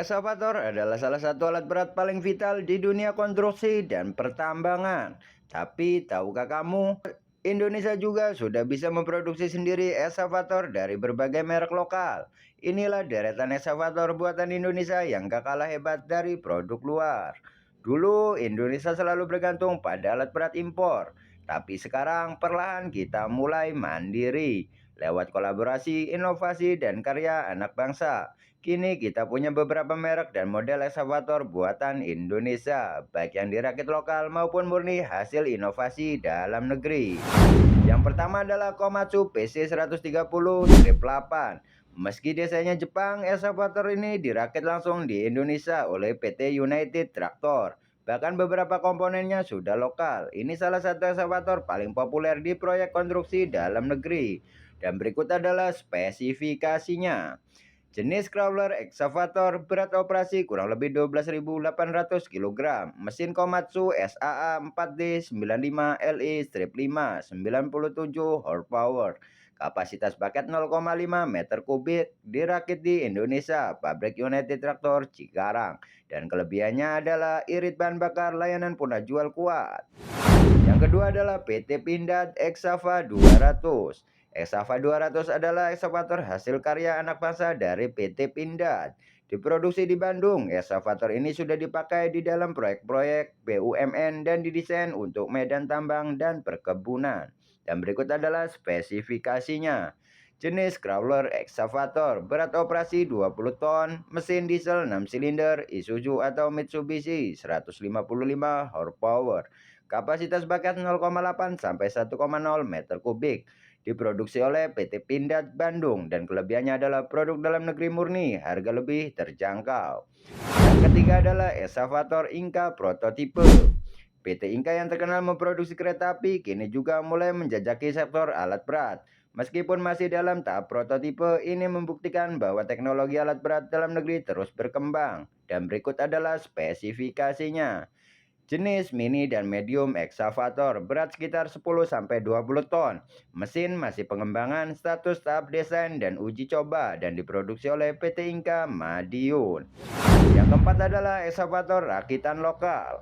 Eskavator adalah salah satu alat berat paling vital di dunia konstruksi dan pertambangan. Tapi tahukah kamu, Indonesia juga sudah bisa memproduksi sendiri eskavator dari berbagai merek lokal. Inilah deretan eskavator buatan Indonesia yang gak kalah hebat dari produk luar. Dulu Indonesia selalu bergantung pada alat berat impor, tapi sekarang perlahan kita mulai mandiri lewat kolaborasi, inovasi, dan karya anak bangsa. Kini kita punya beberapa merek dan model eskavator buatan Indonesia, baik yang dirakit lokal maupun murni hasil inovasi dalam negeri. Yang pertama adalah Komatsu PC130-8. Meski desainnya Jepang, eskavator ini dirakit langsung di Indonesia oleh PT United Tractor. Bahkan beberapa komponennya sudah lokal. Ini salah satu eskavator paling populer di proyek konstruksi dalam negeri. Dan berikut adalah spesifikasinya. Jenis crawler excavator, berat operasi kurang lebih 12.800 kg. Mesin Komatsu SAA 4D95 LE-5 97 horsepower. Kapasitas paket 0,5 meter kubik, dirakit di Indonesia, pabrik United Tractor Cikarang. Dan kelebihannya adalah irit bahan bakar, layanan punah jual kuat. Yang kedua adalah PT Pindad Exava 200. Exava 200 adalah ekskavator hasil karya anak bangsa dari PT Pindad. Diproduksi di Bandung, ekskavator ini sudah dipakai di dalam proyek-proyek BUMN dan didesain untuk medan tambang dan perkebunan. Dan berikut adalah spesifikasinya. Jenis crawler excavator, berat operasi 20 ton, mesin diesel 6 silinder, Isuzu atau Mitsubishi 155 horsepower. Kapasitas bakat 0,8 sampai 1,0 meter kubik. Diproduksi oleh PT Pindad Bandung dan kelebihannya adalah produk dalam negeri murni, harga lebih terjangkau. Yang ketiga adalah eskavator Inka prototipe. PT Inka yang terkenal memproduksi kereta api kini juga mulai menjajaki sektor alat berat. Meskipun masih dalam tahap prototipe, ini membuktikan bahwa teknologi alat berat dalam negeri terus berkembang. Dan berikut adalah spesifikasinya. Jenis mini dan medium excavator, berat sekitar 10-20 ton. Mesin masih pengembangan, status tahap desain dan uji coba, dan diproduksi oleh PT Inka Madiun. Yang keempat adalah excavator rakitan lokal.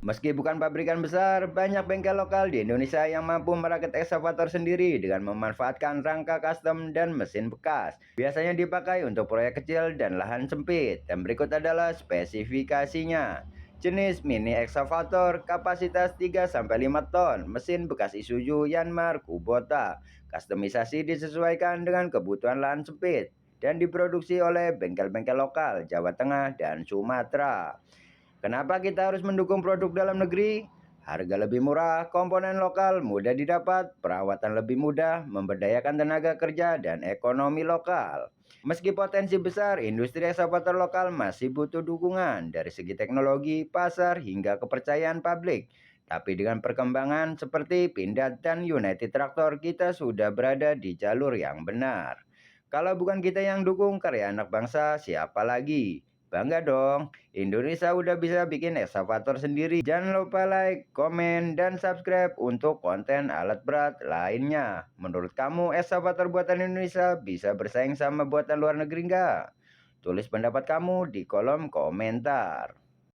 Meski bukan pabrikan besar, banyak bengkel lokal di Indonesia yang mampu merakit excavator sendiri dengan memanfaatkan rangka custom dan mesin bekas. Biasanya dipakai untuk proyek kecil dan lahan sempit. Dan berikut adalah spesifikasinya. Jenis mini excavator, kapasitas 3-5 ton, mesin bekas Isuzu Yanmar Kubota. Kustomisasi disesuaikan dengan kebutuhan lahan sempit dan diproduksi oleh bengkel-bengkel lokal Jawa Tengah dan Sumatera. Kenapa kita harus mendukung produk dalam negeri? Harga lebih murah, komponen lokal mudah didapat, perawatan lebih mudah, memberdayakan tenaga kerja dan ekonomi lokal. Meski potensi besar, industri eksporter lokal masih butuh dukungan dari segi teknologi, pasar, hingga kepercayaan publik. Tapi dengan perkembangan seperti Pindad dan United Tractor, kita sudah berada di jalur yang benar. Kalau bukan kita yang dukung karya anak bangsa, siapa lagi? Bangga dong, Indonesia udah bisa bikin ekskavator sendiri. Jangan lupa like, komen, dan subscribe untuk konten alat berat lainnya. Menurut kamu ekskavator buatan Indonesia bisa bersaing sama buatan luar negeri nggak? Tulis pendapat kamu di kolom komentar.